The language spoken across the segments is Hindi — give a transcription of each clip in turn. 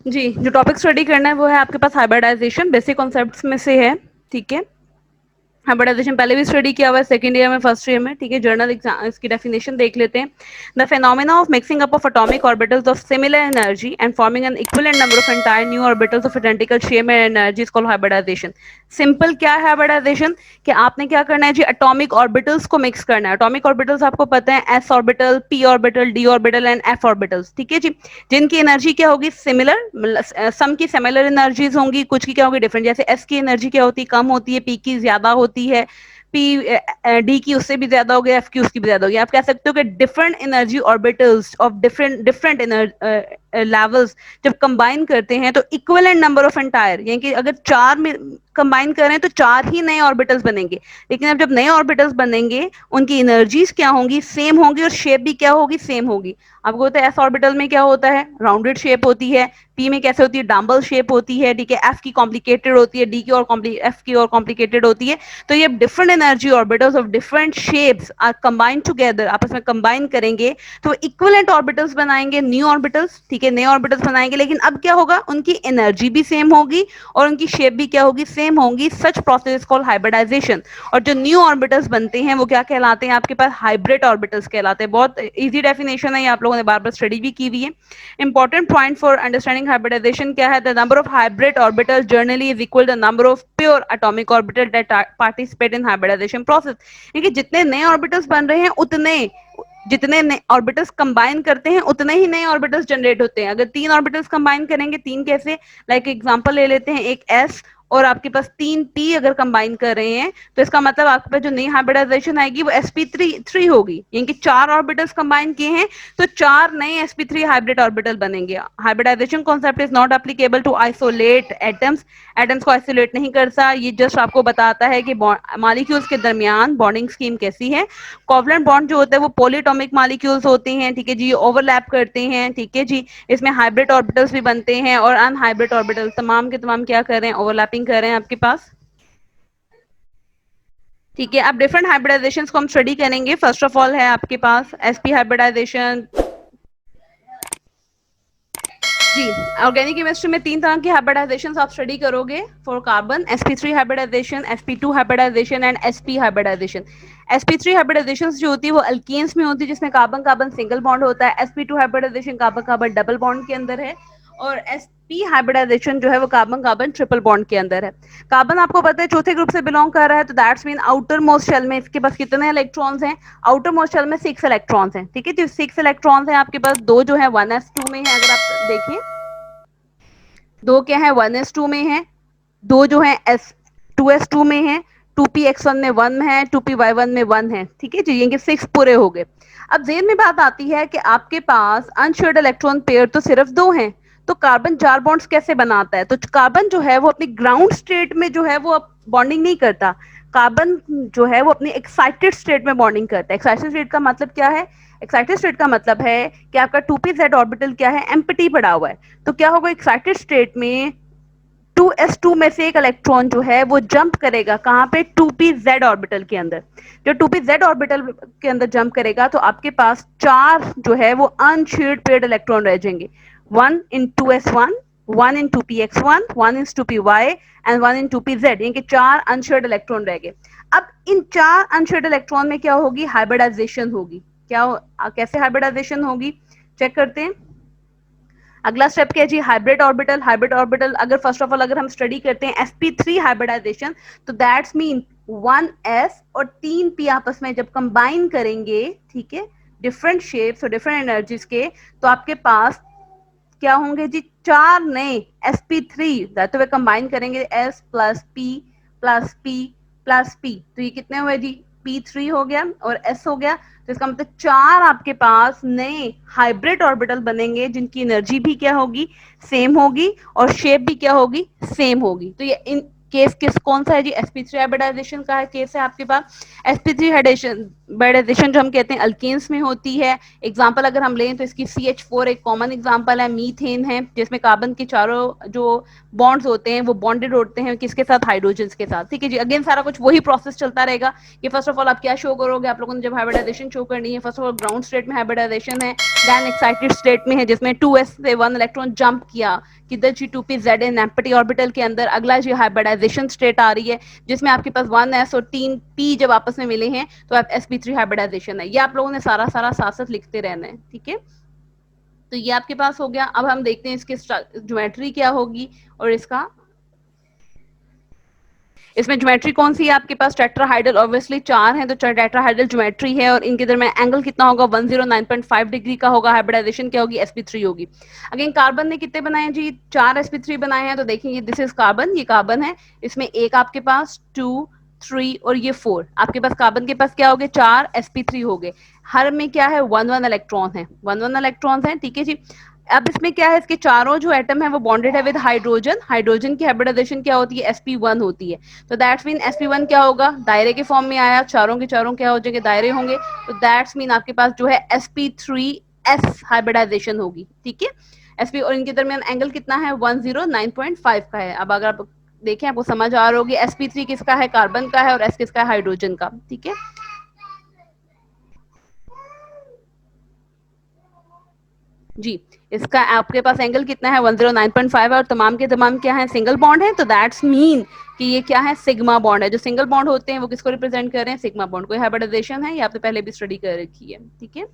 जी, जो टॉपिक स्टडी करना है वो है आपके पास हाइब्रिडाइजेशन, बेसिक कॉन्सेप्ट्स में से है, ठीक है। हाइब्रिडाइजेशन पहले भी स्टडी किया हुआ है, सेकंड ईयर में, फर्स्ट ईयर में, ठीक है। जर्नल एग्जाम इसकी डेफिनेशन देख लेते हैं। The phenomena of mixing up of atomic orbitals of similar energy and forming an equivalent number of entire new orbitals of identical shape and energy is called hybridization. Simple क्या है हाइब्रिडाइजेशन, कि आपने क्या करना है जी, एटॉमिक ऑर्बिटल्स को मिक्स करना है। एटॉमिक ऑर्बिटल्स आपको पता है, S orbital, P orbital, D orbital and F orbitals, ठीक है जी। जिनकी एनर्जी क्या होगी, सिमिलर, सम की सिमिलर एनर्जीज होंगी, कुछ की क्या होगी, डिफरेंट। जैसे एस की एनर्जी क्या होती है, कम होती है, पी की ज्यादा होती है, पी डी की उससे भी ज्यादा हो गया, एफ की उसकी भी ज्यादा हो गया। आप कह सकते हो कि different energy orbitals of different different levels जब कंबाइन करते हैं तो इक्विवेलेंट नंबर ऑफ एंटायर, यानी कि अगर चार में कंबाइन करें तो चार ही नए ऑर्बिटल्स बनेंगे। लेकिन अब जब नए ऑर्बिटल्स बनेंगे उनकी एनर्जीज क्या होंगी, सेम होंगी, और शेप भी क्या होगी, सेम होगी। आपको पता है एस ऑर्बिटल में क्या होता है, राउंडेड शेप होती है, पी में कैसे होती है, डम्बल शेप होती है, ठीक है। एफ की कॉम्प्लिकेटेड होती है, डी की और एफ की और कॉम्प्लिकेटेड होती है। तो ये different energy orbitals of different shapes are combined together, आपस में कंबाइन करेंगे तो इक्विवेलेंट ऑर्बिटल्स बनाएंगे, न्यू ऑर्बिटल्स, ठीक है, नए ऑर्बिटल्स बनाएंगे। लेकिन अब क्या होगा, उनकी एनर्जी भी सेम होगी और उनकी शेप भी क्या होगी, सेम होगी। Such process called hybridization. और जो न्यू ऑर्बिटल्स बनते हैं वो क्या कहलाते हैं, आपके पास हाइब्रिड ऑर्बिटल्स कहलाते हैं। बहुत इजी डेफिनेशन है, ये आप लोगों ने बार बार स्टडी भी की हुई है। Important point for understanding hybridization क्या है, the number of hybrid orbitals generally is equal the number of pure atomic orbital that participate in hybridization process. यानी जितने नए ऑर्बिटल्स बन रहे हैं उतने, जितने ऑर्बिटल्स कंबाइन करते हैं उतने ही नए ऑर्बिटल्स जनरेट होते हैं। अगर तीन ऑर्बिटल्स कंबाइन करेंगे, तीन कैसे, लाइक एग्जांपल ले लेते हैं, एक एस और आपके पास तीन पी अगर कंबाइन कर रहे हैं तो इसका मतलब आपके पास जो नई हाइब्रिडाइजेशन आएगी वो sp3 होगी, यानी कि चार ऑर्बिटल्स कंबाइन किए हैं तो चार नए sp3 हाइब्रिड ऑर्बिटल बनेंगे। Hybridization concept is not applicable to isolate atoms, atoms को आइसोलेट नहीं करता, ये जस्ट आपको बताता है कि मॉलिक्यूल्स के दरमियान बॉन्डिंग स्कीम कैसी है। कोवलेंट बॉन्ड जो होता है वो पॉलीएटॉमिक मॉलिक्यूल्स होते हैं, ठीक है जी, ओवरलैप करते हैं, ठीक है जी। इसमें हाइब्रिड ऑर्बिटल्स भी बनते हैं और अनहाइब्रिड ऑर्बिटल तमाम के तमाम क्या कर रहे हैं, ओवरलैपिंग कर रहे हैं आपके पास, ठीक है। अब डिफरेंट हाइब्रिडाइजेशन को हम स्टडी करेंगे। फर्स्ट ऑफ ऑल है आपके पास sp हाइब्रिडाइजेशन। जी, ऑर्गेनिक केमिस्ट्री में तीन तरह की हाइब्रिडाइजेशन आप स्टडी करोगे for carbon, sp3 hybridization, sp2 hybridization and sp hybridization. sp3 hybridization जो होती है वो अल्केन्स में होती है जिसमें कार्बन कार्बन सिंगल बॉन्ड होता है। sp2 hybridization carbon carbon double bond के अंदर है और sp हाइब्रिडाइजेशन जो है वो कार्बन कार्बन ट्रिपल बॉन्ड के अंदर है। कार्बन आपको पता है चौथे ग्रुप से बिलोंग कर रहा है, तो that's mean outermost shell में इसके पास कितने इलेक्ट्रॉन्स हैं, आउटर मोस्ट शेल में 6 इलेक्ट्रॉन्स हैं, ठीक है। तो 6 इलेक्ट्रॉन्स हैं आपके पास, दो जो है 1s2 में है, अगर आप देखें दो क्या है 1s2 में है, दो जो है एस 2s2 में है, 2px1 में 1 है, 2py1 में 1 है, ठीक है जी, ये 6 पूरे हो गए। अब जेन में बात आती है कि आपके पास अनशेयर्ड इलेक्ट्रॉन पेयर तो सिर्फ दो हैं, तो कार्बन चार बॉन्ड्स कैसे बनाता है, तो कार्बन जो है वो अपनी ग्राउंड स्टेट में जो है वो बॉन्डिंग नहीं करता। कार्बन जो है वो अपनी एक्साइटेड स्टेट में बॉन्डिंग करता है। एक्साइटेड स्टेट का मतलब क्या है, एक्साइटेड स्टेट का मतलब है कि आपका 2pz ऑर्बिटल क्या है, एम्प्टी पड़ा हुआ है। तो क्या होगा एक्साइटेड स्टेट में 2s2 में से एक इलेक्ट्रॉन जो है वो जंप करेगा कहां पे, 2pz ऑर्बिटल के अंदर। जो 2pz ऑर्बिटल के अंदर जंप करेगा तो आपके पास चार जो है वो अनशेयर्ड पेयर्ड इलेक्ट्रॉन रह जाएंगे, 1 in 2s1, 1 in 2px1, 1 in 2py and 1 in 2pz, यानी कि चार अनशेयर्ड इलेक्ट्रॉन रह गए। अब इन चार अनशेयर्ड इलेक्ट्रॉन में क्या होगी, हाइब्रिडाइजेशन होगी। क्या कैसे हाइब्रिडाइजेशन होगी, चेक करते हैं। अगला स्टेप क्या है जी, हाइब्रिड ऑर्बिटल। हाइब्रिड ऑर्बिटल अगर फर्स्ट ऑफ ऑल अगर हम स्टडी करते हैं sp3 हाइब्रिडाइजेशन, तो दैट्स मीन 1s और 3p आपस में जब कंबाइन करेंगे, ठीक है, डिफरेंट शेप्स और डिफरेंट एनर्जीज के, तो आपके पास क्या होंगे जी, चार नए sp3, तो वे कंबाइन करेंगे s plus p plus p plus p, तो ये कितने हुए जी, p3 हो गया और s हो गया। तो इसका मतलब चार आपके पास नए हाइब्रिड ऑर्बिटल बनेंगे जिनकी एनर्जी भी क्या होगी, सेम होगी और शेप भी क्या होगी, सेम होगी। तो ये केस किस कौन सा है जी, sp3 हाइब्रिडाइजेशन का है केस है आपके पास। sp3 हाइब्रिडाइजेशन जो हम कहते हैं अल्केन्स में होती है। एग्जांपल अगर हम लें तो इसकी CH4 एक कॉमन एग्जांपल है, मीथेन है जिसमें कार्बन के चारों जो बॉन्ड्स होते हैं वो बॉन्डेड होते हैं किसके साथ, हाइड्रोजन के साथ, ठीक है जी। अगेन सारा कुछ वही प्रोसेस चलता रहेगा कि फर्स्ट ऑफ ऑल आप क्या शो करोगे, आप लोगों ने जब हाइब्रिडाइजेशन शो करनी है, first of all ground state में हाइब्रिडाइजेशन है, देन एक्साइटेड स्टेट में है जिसमें 2s से 1 इलेक्ट्रॉन जंप किया किधर G2p Zn एम्प्टी ऑर्बिटल के अंदर, अगला जी हाइब्रिडाइजेशन स्टेट आ रही है जिसमें आपके पास 1s और 3p जब आपस में मिले हैं तो आप sp3 हाइब्रिडाइजेशन है। ये आप लोगों ने सारा सारा साथ साथ लिखते रहना है, ठीक है। तो ये आपके पास हो गया। अब हम देखते हैं इसकी ज्योमेट्री क्या होगी और इसका इसमें ज्योमेट्री कौन सी है आपके पास, टेट्राहाइड्रल ऑब्वियसली 4 है तो टेट्राहाइड्रल ज्योमेट्री है और इनके दरमियान एंगल कितना होगा 109.5 डिग्री का होगा। हाइब्रिडाइजेशन क्या होगी, sp3 होगी। अगेन कार्बन ने कितने बनाए हैं जी, 4 sp3 बनाए हैं। तो देखेंगे दिस इज कार्बन, ये कार्बन है, इसमें एक आपके पास 2 3 और ये 4, आपके पास कार्बन के पास क्या हो गए 4 sp3 हो गए। हर में क्या है 1 1 इलेक्ट्रॉन है, 1 1 इलेक्ट्रॉन है, ठीक है जी। अब इसमें क्या है, इसके चारों जो एटम है वो बॉन्डेड है विद हाइड्रोजन। हाइड्रोजन की हाइब्रिडाइजेशन क्या होती है, sp1 होती है। तो दैट्स मीन sp1 क्या होगा, दायरे के फॉर्म में आया, चारों के चारों क्या हो जाएंगे, दायरे होंगे। तो दैट्स मीन आपके पास जो है sp3s हाइब्रिडाइजेशन होगी, ठीक है। sp और इनके दरमियान एंगल कितना है 109.5 का है। अब अगर आप देखें आपको समझ आ रहा होगी sp3 किसका है, कार्बन का है, और s किसका है, हाइड्रोजन का, ठीक है। जी, इसका आपके पास एंगल कितना है 109.5 है और तमाम के तमाम क्या है, सिंगल बॉन्ड है। तो दैट्स मीन कि ये क्या है, सिग्मा बॉन्ड है। जो सिंगल बॉन्ड होते हैं वो किसको रिप्रेजेंट कर रहे हैं, सिग्मा बॉन्ड। कोई हाइब्रिडाइजेशन है, ये आपने पहले भी स्टडी कर रखी है, ठीक है।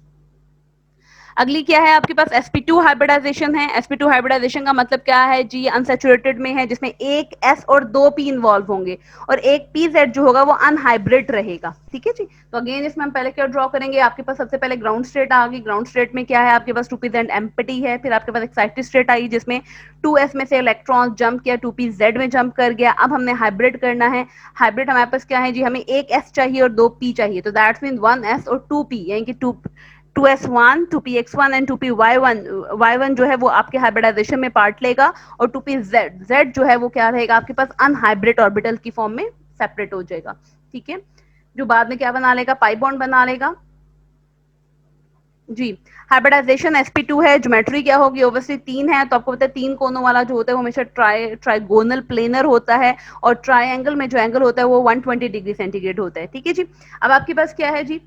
अगली क्या है आपके पास, sp2 हाइब्रिडाइजेशन है। sp2 हाइब्रिडाइजेशन का मतलब क्या है जी, अनसैचुरेटेड में है जिसमें एक s और दो p इन्वॉल्व होंगे और एक pz जो होगा वो अनहाइब्रिड रहेगा, ठीक है जी। तो अगेन इसमें हम पहले क्या ड्रॉ करेंगे, आपके पास सबसे पहले ग्राउंड स्टेट आ गई। ग्राउंड स्टेट में क्या है आपके पास 2pz एम्प्टी है, फिर आपके पास एक्साइटेड स्टेट आई जिसमें 2s में से इलेक्ट्रॉन जंप किया 2pz में जंप कर गया। अब हमने हाइब्रिड करना है। हाइब्रिड हमारे पास क्या है जी, हमें एक s चाहिए और दो p चाहिए। तो दैट्स मीन 1s और 2p यानी कि 2s1 2px1 एंड 2py1 जो है वो आपके हाइब्रिडाइजेशन में पार्ट लेगा और 2pz जो है वो क्या रहेगा आपके पास अनहाइब्रिड ऑर्बिटल की फॉर्म में सेपरेट हो जाएगा, ठीक है। जो बाद में क्या बना लेगा, पाई बॉन्ड बना लेगा जी। हाइब्रिडाइजेशन sp2 है, ज्योमेट्री क्या होगी, ओब्वियसली 3 है तो आपको पता है 3 कोनों वाला जो होता है वो हमेशा ट्राइगोनल प्लेनर होता है और ट्राइंगल में जो एंगल होता है वो 120 डिग्री सेंटीग्रेड होता है, ठीक है जी। अब आपके पास क्या है जी,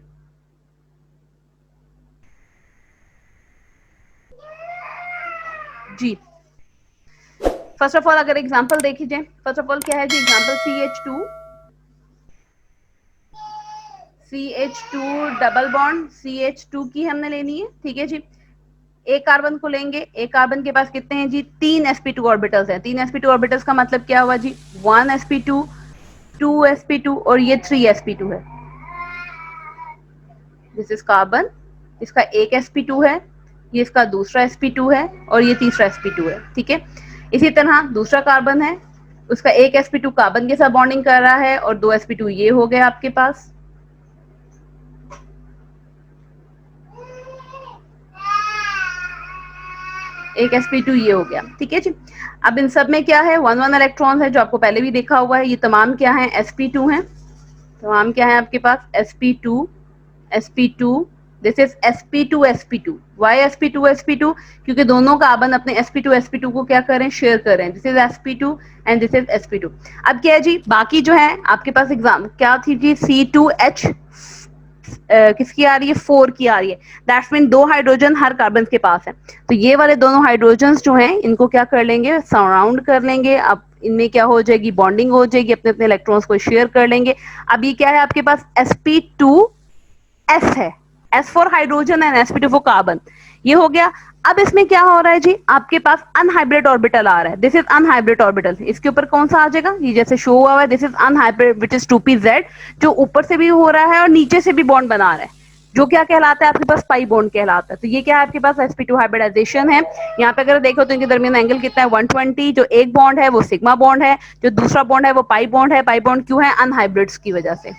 जी फर्स्ट ऑफ ऑल अगर एग्जांपल देखी जाए, फर्स्ट ऑफ ऑल क्या है जी, example CH2 double bond CH2 की हमने लेनी है, ठीक है जी। एक कार्बन को लेंगे, एक कार्बन के पास कितने हैं जी, 3 sp2 ऑर्बिटल्स हैं। 3 sp2 ऑर्बिटल्स का मतलब क्या हुआ जी, 1 sp2 2 sp2 और ये 3 sp2 है। दिस इज कार्बन, इसका एक sp2 है, ये इसका दूसरा sp2 है और ये तीसरा sp2 है, ठीक है। इसी तरह दूसरा कार्बन है, उसका एक sp2 कार्बन के साथ बॉन्डिंग कर रहा है और 2 sp2 ये हो गया आपके पास। एक sp2 ये हो गया, ठीक है जी। अब इन सब में क्या है 1 1 इलेक्ट्रॉन है जो आपको पहले भी देखा हुआ है। ये तमाम क्या है, sp2 है। तमाम क्या है आपके पास, sp2 sp2, this is sp2 sp2। Y sp2 sp2, क्योंकि दोनों कार्बन अपने sp2 sp2 को क्या करें, शेयर करें। This is sp2 and this is sp2। अब क्या है जी, बाकी जो है आपके पास एग्जाम क्या थी जी, C2H किसकी आ रही है, 4 की आ रही है। दैट्स मीन दो हाइड्रोजन हर कार्बन के पास है। तो ये वाले दोनों हाइड्रोजन जो हैं इनको क्या कर लेंगे, सराउंड कर लेंगे। अब इनमें क्या हो जाएगी, बॉन्डिंग हो जाएगी, अपने अपने इलेक्ट्रॉन्स को शेयर कर लेंगे। अब ये क्या है आपके पास, sp2s है, s for hydrogen and sp2 for carbon, ये हो गया। अब इसमें क्या हो रहा है जी, आपके पास अनहाइब्रिड ऑर्बिटल आ रहा है। दिस इज अनहाइब्रिड ऑर्बिटल, इसके ऊपर कौन सा आ जाएगा, ये जैसे शो हुआ है, this is unhybrid which is 2pz, जो ऊपर से भी हो रहा है और नीचे से भी बॉन्ड बना रहा है, जो क्या कहलाता है आपके पास, पाई बॉन्ड कहलाता है। तो ये क्या है आपके पास, sp2 हाइब्रिडाइजेशन है। यहाँ पे अगर देखो तो इनके दरमियान एंगल कितना है 120। जो एक बॉन्ड है वो सिग्मा बॉन्ड है, जो दूसरा बॉन्ड है वो पाई बॉन्ड है। पाई बॉन्ड क्यों है, अनहाइब्रिड्स की वजह से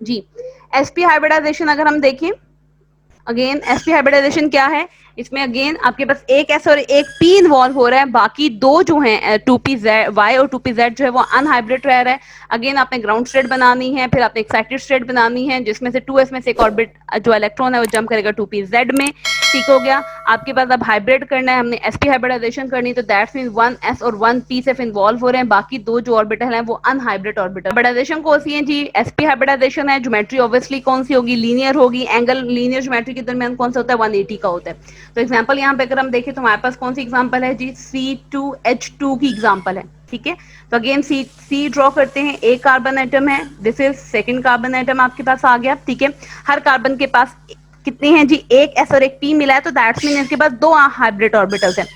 जी। sp हाइब्रिडाइजेशन अगर हम देखें अगेन sp हाइब्रिडाइजेशन क्या है, इसमें अगेन आपके पास एक s और एक p इन्वॉल्व हो रहा है, बाकी दो जो हैं 2p y और 2p z जो है वो अनहाइब्रिड रह रहा है। अगेन आपने ग्राउंड स्टेट बनानी है, फिर आपने एक्साइटेड स्टेट बनानी है जिसमें से 2s में से एक ऑर्बिट जो इलेक्ट्रॉन है वो जंप करेगा 2p z में। ठीक हो गया। आपके पास अब हाइब्रिड करना है, हमने sp हाइब्रिडाइजेशन करनी है, तो दैट्स मीन 1s और 1p सिर्फ इन्वॉल्व हो रहे हैं, बाकी दो जो ऑर्बिटल हैं वो अनहाइब्रिड ऑर्बिटल। हाइब्रिडाइजेशन कौन सी है जी, sp हाइब्रिडाइजेशन है। ज्योमेट्री ऑब्वियसली कौन सी होगी, लीनियर होगी। एंगल लीनियर ज्योमेट्री के दरमियान कौन सा होता है, 180 का होता है। तो एग्जांपल यहाँ पे अगर हम देखें तो हमारे पास कौन सी एग्जांपल है जी, C2H2 की एग्जांपल है। ठीक है, तो अगेन सी ड्रॉ करते हैं, एक कार्बन एटम है, this is second carbon atom आपके पास आ गया। ठीक है, हर कार्बन के पास कितने हैं जी, एक s और एक p मिला है, तो दैट्स मीन इसके पास दो हाइब्रिड ऑर्बिटल्स हैं।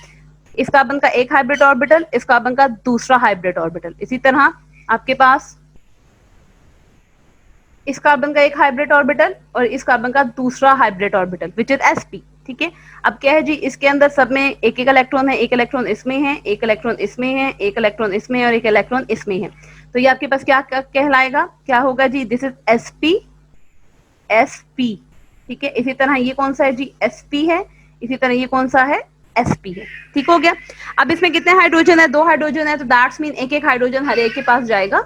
इस कार्बन का एक हाइब्रिड ऑर्बिटल, इस कार्बन का दूसरा हाइब्रिड ऑर्बिटल। इसी तरह आपके पास इस कार्बन का एक हाइब्रिड ऑर्बिटल और इस कार्बन का दूसरा hybrid orbital which is sp। ठीक है, अब क्या है जी, इसके अंदर सब में एक एक इलेक्ट्रॉन है, एक इलेक्ट्रॉन इसमें है, एक इलेक्ट्रॉन इसमें है, एक इलेक्ट्रॉन इसमें है और एक इलेक्ट्रॉन इसमें है। तो ये आपके पास क्या कहलाएगा, क्या होगा जी, दिस इज sp। ठीक है, इसी तरह ये कौन सा है जी, sp है। इसी तरह ये कौन सा है, sp है। ठीक हो गया। अब इसमें कितने हाइड्रोजन है, दो हाइड्रोजन है, तो दैट्स मीन एक एक हाइड्रोजन हर एक के पास जाएगा।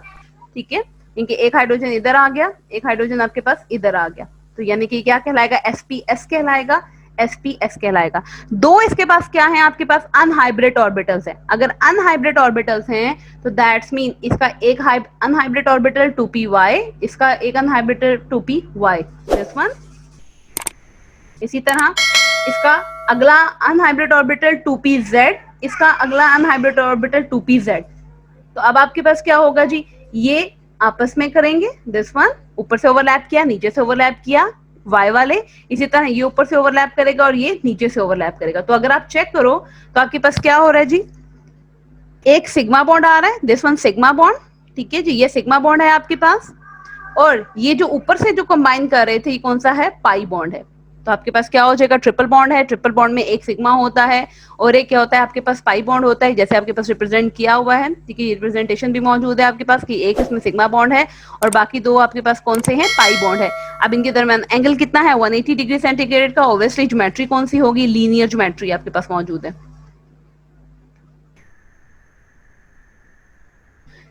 ठीक है, इनके एक हाइड्रोजन इधर आ गया, एक हाइड्रोजन आपके पास इधर आ गया, तो यानी कि क्या कहलाएगा, sps कहलाएगा, sps कहलाएगा। दो इसके पास क्या है, आपके पास अनहाइब्रिड ऑर्बिटल्स है। अगर अनहाइब्रिड ऑर्बिटल्स हैं तो दैट्स मीन इसका एक अनहाइब्रिड ऑर्बिटल 2py, इसका एक अनहाइब्रिड 2py, दिस वन। इसी तरह इसका अगला अनहाइब्रिड ऑर्बिटल 2pz, इसका अगला अनहाइब्रिड ऑर्बिटल 2pz। तो अब आपके पास क्या होगा जी, ये आपस में करेंगे, दिस वन ऊपर से ओवरलैप किया, नीचे से ओवरलैप किया y वाले, इसी तरह ये ऊपर से ओवरलैप करेगा और ये नीचे से ओवरलैप करेगा। तो अगर आप चेक करो तो आपके पास क्या हो रहा है जी, एक सिग्मा बॉन्ड आ रहा है, दिस वन सिग्मा बॉन्ड। ठीक है जी, ये सिग्मा बॉन्ड है आपके पास, और ये जो ऊपर से जो कंबाइन कर रहे थे ये कौन सा है, पाई बॉन्ड है। तो आपके पास क्या हो जाएगा, ट्रिपल बॉन्ड है। ट्रिपल बॉन्ड में एक सिग्मा होता है और एक क्या होता है, आपके पास पाई बॉन्ड होता है, जैसे आपके पास रिप्रेजेंट किया हुआ है। ठीक है, रिप्रेजेंटेशन भी मौजूद है आपके पास कि एक इसमें सिग्मा बॉन्ड है और बाकी दो आपके पास कौन से हैं, पाई बॉन्ड है। अब इनके दरमियान एंगल कितना है, 180 डिग्री सेंटीग्रेड का। ऑब्वियसली ज्योमेट्री कौन सी होगी, लीनियर ज्योमेट्री आपके पास मौजूद है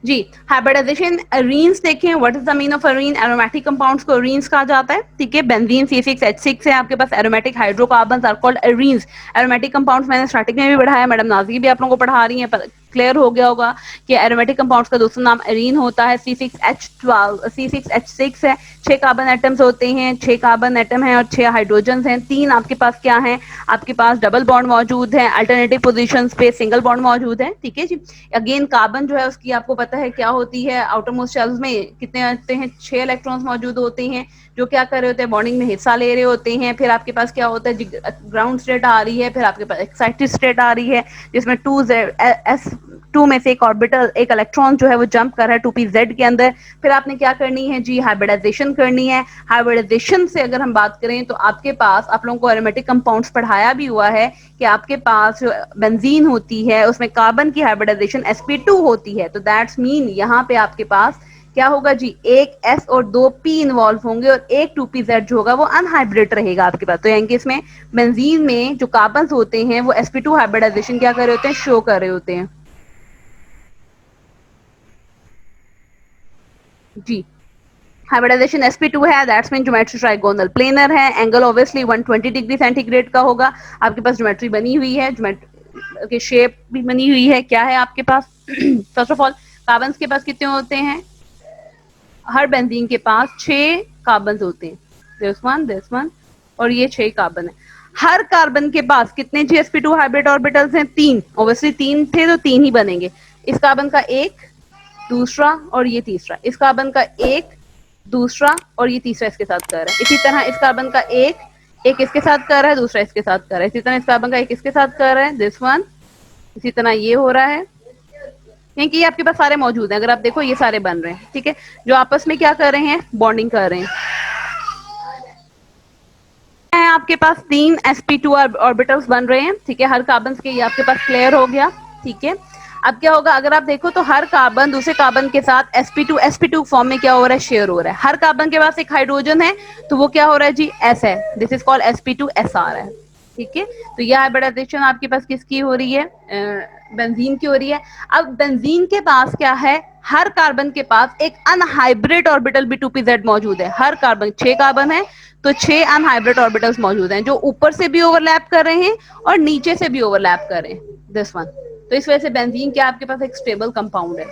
जी। हाइब्रिडाइजेशन अरीन्स देखें, what is the mean of arene, aromatic compounds को अरीन्स कहा जाता है। ठीक है, बेंजीन C6H6 है आपके पास, aromatic hydrocarbons are called arenes. Aromatic compounds मैंने स्टार्टिंग में भी पढ़ाया, मैडम नाज़ी भी आप लोगों को पढ़ा रही हैं, क्लियर हो गया होगा कि एरोमेटिक कंपाउंड्स का दूसरा नाम अरीन होता है। C6H6 है, 6 कार्बन एटम्स होते हैं, 6 कार्बन एटम हैं और 6 हाइड्रोजन हैं। 3 आपके पास क्या है, आपके पास डबल बॉन्ड मौजूद है, अल्टरनेटिव पोजीशंस पे सिंगल बॉन्ड मौजूद है। ठीक है जी। अगेन कार्बन जो है उसकी आपको पता है क्या होती है, आउटर मोस्ट शेल्स में कितने आते हैं, 6 इलेक्ट्रॉन्स मौजूद होते हैं जो क्या कर रहे होते हैं, बॉन्डिंग में हिस्सा ले रहे होते हैं। फिर आपके पास क्या होता है, ग्राउंड स्टेट आ रही है, फिर आपके पास एक्साइटेड स्टेट आ रही है जिसमें 2 में से एक ऑर्बिटल, एक इलेक्ट्रॉन जो है वो जंप कर रहा है 2pz के अंदर। फिर आपने क्या करनी है जी, हाइब्रिडाइजेशन करनी है। हाइब्रिडाइजेशन से अगर हम बात करें तो आपके पास, आप लोगों को एरोमेटिक कंपाउंड्स पढ़ाया भी हुआ है कि आपके पास जो बेंजीन होती है उसमें कार्बन की हाइब्रिडाइजेशन sp2 होती है। तो दैट्स मीन यहाँ पे आपके पास क्या होगा जी, एक s और 2 p इन्वॉल्व होंगे और एक 2pz जो होगा वो अनहाइब्रिड रहेगा आपके पास। तो यानी कि इसमें बेंजीन में जो कार्बन होते हैं वो sp2 हाइब्रिडाइजेशन क्या कर रहे होते हैं, शो कर रहे होते हैं जी। हाइब्रिडाइजेशन sp2 है, that's mean geometry trigonal planar है। एंगल ऑब्वियसली 120 डिग्री सेंटीग्रेड का होगा। आपके पास ज्योमेट्री बनी हुई है, ज्योमेट्री की शेप भी बनी हुई है। क्या है आपके पास फर्स्ट ऑफ ऑल, कार्बन के पास कितने होते हैं, हर बेंजीन के पास 6 कार्बन होते हैं, दिस वन और ये 6 कार्बन है। हर कार्बन के पास कितने sp2 हाइब्रिड ऑर्बिटल्स हैं, 3। ऑब्वियसली 3 थे तो 3 ही बनेंगे। इस कार्बन का एक, दूसरा और ये तीसरा, इस कार्बन का एक, दूसरा और ये तीसरा इसके साथ कर रहा है। इसी तरह इस कार्बन का एक इसके साथ कर रहा है, दूसरा इसके साथ कर रहा है। इसी तरह इस कार्बन का एक इसके साथ कर रहा है, दिस वन। इसी तरह ये हो रहा है, क्योंकि ये आपके पास सारे मौजूद हैं। अगर आप देखो ये सारे बन रहे हैं, ठीक है, जो आपस में क्या कर रहे हैं, बॉन्डिंग कर रहे हैं। आपके पास 3 sp2 ऑर्बिटल्स बन रहे हैं। ठीक है, हर कार्बन के ये आपके पास क्लियर हो गया। ठीक है, अब क्या होगा, अगर आप देखो तो हर कार्बन दूसरे कार्बन के साथ sp2 फॉर्म में क्या हो रहा है, शेयर हो रहा है। हर कार्बन के पास एक हाइड्रोजन है, तो वो क्या हो रहा है जी, s है, दिस इज कॉल्ड sp2sr है। ठीक है, तो यह हाइब्रिडाइजेशन आपके पास किसकी हो रही है, बेंजीन की हो रही है। अब बेंजीन के पास क्या है, हर कार्बन के पास एक अनहाइब्रिड ऑर्बिटल b2pz मौजूद है। हर कार्बन, 6 कार्बन है तो 6 अनहाइब्रिड ऑर्बिटल्स मौजूद हैं, जो ऊपर से भी ओवरलैप कर रहे हैं और नीचे से भी ओवरलैप कर रहे हैं, दिस वन। तो इस वजह से बेंजीन क्या आपके पास एक स्टेबल कंपाउंड है।